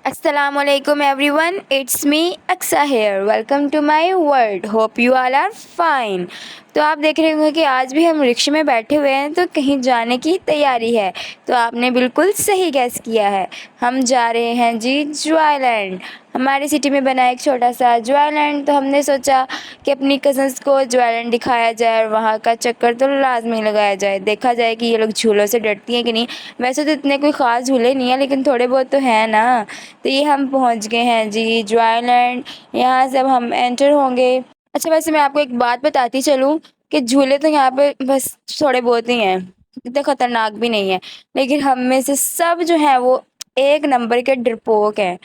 Assalamu alaikum everyone, it's me Aksa here. Welcome to my world. Hope you all are fine. तो आप देख रहे होंगे कि आज भी हम रिक्शे में बैठे हुए हैं तो कहीं जाने की तैयारी है। तो आपने बिल्कुल सही गैस किया है, हम जा रहे हैं जी जॉयलैंड। हमारी सिटी में बना है एक छोटा सा जॉयलैंड, तो हमने सोचा कि अपनी कज़न्स को जॉयलैंड दिखाया जाए और वहाँ का चक्कर तो लाजमी लगाया जाए, देखा जाए कि ये लोग झूलों से डरती हैं कि नहीं। वैसे तो इतने कोई ख़ास झूले नहीं है, लेकिन थोड़े बहुत तो हैं ना। तो ये हम पहुंच गए हैं जी जॉयलैंड। यहाँ से अब हम एंटर होंगे। अच्छा, वैसे मैं आपको एक बात बताती चलूँ कि झूले तो यहाँ पे बस थोड़े बहुत ही हैं, इतने खतरनाक भी नहीं है। लेकिन हम में से सब जो है वो एक नंबर के डरपोक हैं,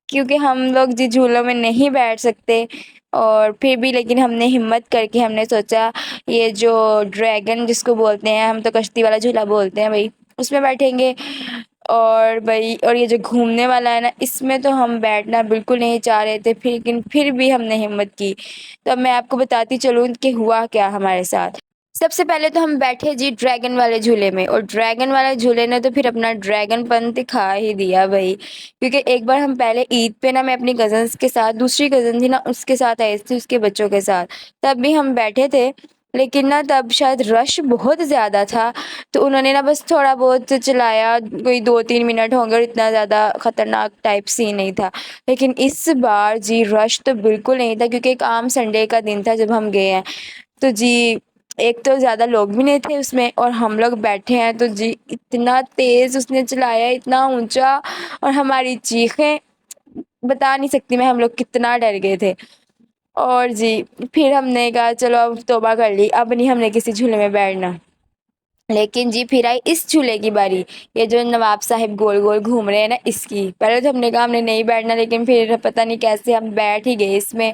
क्योंकि हम लोग जी झूलों में नहीं बैठ सकते। और फिर भी लेकिन हमने हिम्मत करके हमने सोचा ये जो ड्रैगन जिसको बोलते हैं, हम तो कश्ती वाला झूला बोलते हैं भाई, उसमें बैठेंगे। और भाई, और ये जो घूमने वाला है ना, इसमें तो हम बैठना बिल्कुल नहीं चाह रहे थे, फिर लेकिन फिर भी हमने हिम्मत की। तो अब मैं आपको बताती चलूँ कि हुआ क्या हमारे साथ। सबसे पहले तो हम बैठे जी ड्रैगन वाले झूले में, और ड्रैगन वाले झूले ने तो फिर अपना ड्रैगनपन दिखा ही दिया भाई। क्योंकि एक बार हम पहले ईद पे ना, मैं अपनी कज़न्स के साथ, दूसरी कज़न थी ना उसके साथ आई थी, उसके बच्चों के साथ, तब भी हम बैठे थे। लेकिन ना तब शायद रश बहुत ज़्यादा था, तो उन्होंने ना बस थोड़ा बहुत चलाया, कोई 2-3 मिनट होंगे, और इतना ज़्यादा ख़तरनाक टाइप सीन नहीं था। लेकिन इस बार जी रश तो बिल्कुल नहीं था, क्योंकि एक आम संडे का दिन था जब हम गए हैं। तो जी एक तो ज़्यादा लोग भी नहीं थे उसमें, और हम लोग बैठे हैं, तो जी इतना तेज़ उसने चलाया, इतना ऊंचा, और हमारी चीखें बता नहीं सकती मैं, हम लोग कितना डर गए थे। और जी फिर हमने कहा चलो अब तौबा कर ली, अब नहीं हमने किसी झूले में बैठना। लेकिन जी फिर आई इस झूले की बारी, ये जो नवाब साहिब गोल गोल घूम रहे हैं ना, इसकी। पहले तो हमने कहा हमने नहीं बैठना, लेकिन फिर पता नहीं कैसे हम बैठ ही गए इसमें।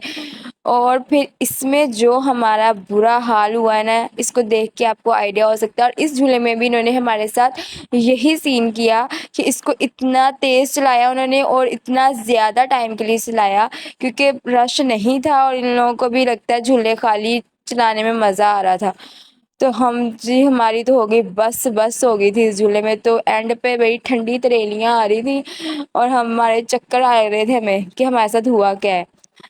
और फिर इसमें जो हमारा बुरा हाल हुआ है ना, इसको देख के आपको आइडिया हो सकता है। और इस झूले में भी इन्होंने हमारे साथ यही सीन किया कि इसको इतना तेज़ चलाया उन्होंने, और इतना ज़्यादा टाइम के लिए चलाया, क्योंकि रश नहीं था और इन लोगों को भी लगता है झूले खाली चलाने में मज़ा आ रहा था। तो हम जी हमारी तो हो गई बस बस हो गई थी इस झूले में, तो एंड पे बड़ी ठंडी तरेलियाँ आ रही थी, और हमारे चक्कर आ रहे थे हमें कि हमारे साथ हुआ क्या है।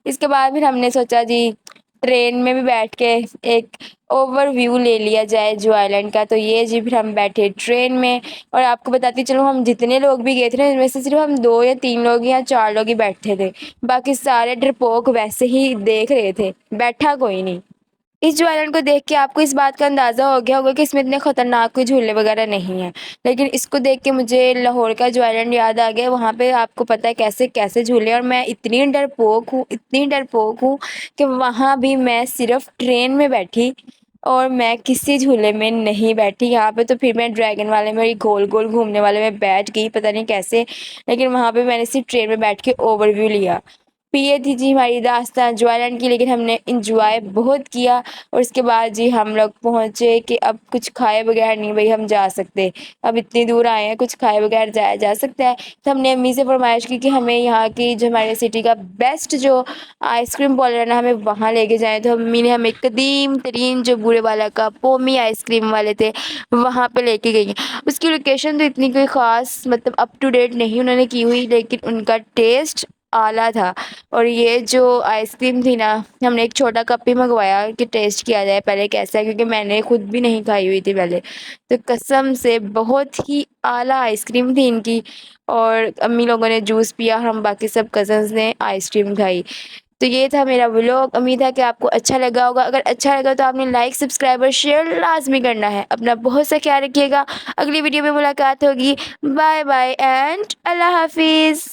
इसके बाद फिर हमने सोचा जी ट्रेन में भी बैठ के एक ओवरव्यू ले लिया जाए जो आइलैंड का। तो ये जी फिर हम बैठे ट्रेन में। और आपको बताती चलो, हम जितने लोग भी गए थे ना, इनमें से सिर्फ हम 2 या 3 लोग या 4 लोग ही बैठे थे, बाकी सारे डरपोक वैसे ही देख रहे थे, बैठा कोई नहीं। इस जो आइलैंड को देख के आपको इस बात का अंदाज़ा हो गया होगा कि इसमें इतने खतरनाक कोई झूले वगैरह नहीं हैं। लेकिन इसको देख के मुझे लाहौर का जो आइलैंड याद आ गया। वहाँ पे आपको पता है कैसे कैसे झूले, और मैं इतनी डरपोक हूँ, इतनी डरपोक हूँ कि वहाँ भी मैं सिर्फ ट्रेन में बैठी, और मैं किसी झूले में नहीं बैठी। यहाँ पे तो फिर मैं ड्रैगन वाले में, गोल गोल घूमने वाले में बैठ गई, पता नहीं कैसे। लेकिन वहाँ पे मैंने सिर्फ ट्रेन में बैठ के ओवरव्यू लिया। पिए थी जी हमारी दास्तान जॉयलैंड की, लेकिन हमने इंजॉय बहुत किया। और उसके बाद जी हम लोग पहुँचे कि अब कुछ खाए बगैर नहीं भाई हम जा सकते, अब इतनी दूर आए हैं, कुछ खाए बगैर जाया जा सकता है। तो हमने अम्मी से फरमाइश की कि हमें यहाँ की जो हमारे सिटी का बेस्ट जो आइसक्रीम पार्लर है ना, हमें वहाँ लेके जाएँ। तो अम्मी ने हमें कदीम तरीन जो बूढ़े वाला का पोमी आइसक्रीम वाले थे, वहाँ पे लेके गई। उसकी लोकेशन तो इतनी कोई ख़ास मतलब अप टू डेट नहीं उन्होंने की हुई, लेकिन उनका टेस्ट आला था। और ये जो आइसक्रीम थी ना, हमने एक छोटा कप ही मंगवाया कि टेस्ट किया जाए पहले कैसा है, क्योंकि मैंने खुद भी नहीं खाई हुई थी पहले। तो कसम से बहुत ही आला आइसक्रीम थी इनकी। और अम्मी लोगों ने जूस पिया, हम बाकी सब कज़न्स ने आइसक्रीम खाई। तो ये था मेरा व्लॉग, उम्मीद है कि आपको अच्छा लगा होगा। अगर अच्छा लगा तो आपने लाइक सब्सक्राइब और शेयर लाजमी करना है। अपना बहुत सा ख्याल रखिएगा, अगली वीडियो में मुलाकात होगी। बाय बाय एंड अल्लाह हाफिज़।